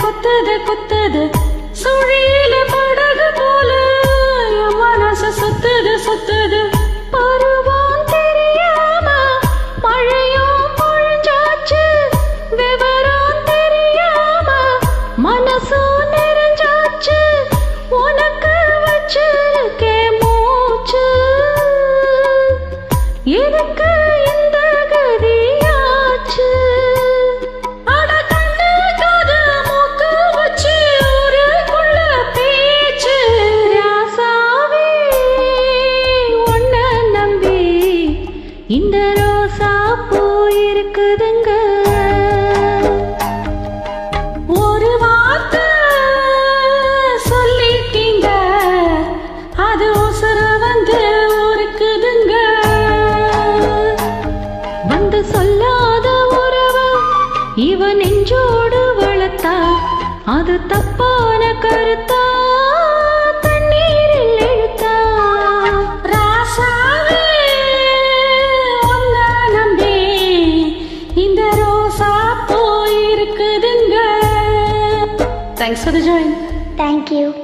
கொத்தது கொத்தது சுழியில படகு போல என் மனசு சுத்துது சுத்துது பருவம் தெரியாம மழையும் பொழிஞ்சாச்சு விவரம் தெரியாம மனசும் நிறைஞ்சாச்சு உனக்கு வச்சிருக்கே மூச்சு எனக்கு இந்த கதியாச்சு அட கண்ணு காது மூக்கு வச்சு ஊருக்குள்ள பேச்சு ராசாவே உன்னை நம்பி இந்த ரோசா பூ இருக்குதுங்க ஒரு வார்த்தை சொல்லிட்டீங்க அது உசுர வந்து ஊருக்குதுங்க வந்து சொல்லாத உறவு இவன் நெஞ்சோடு வளர்த்தா அது தப்பான கருத்தா தண்ணீரில் இழுத்தா ராசாவே உன்னை நம்பி இந்த ரோசா பூ இருக்குதுங்க. Thanks for the join. Thank you.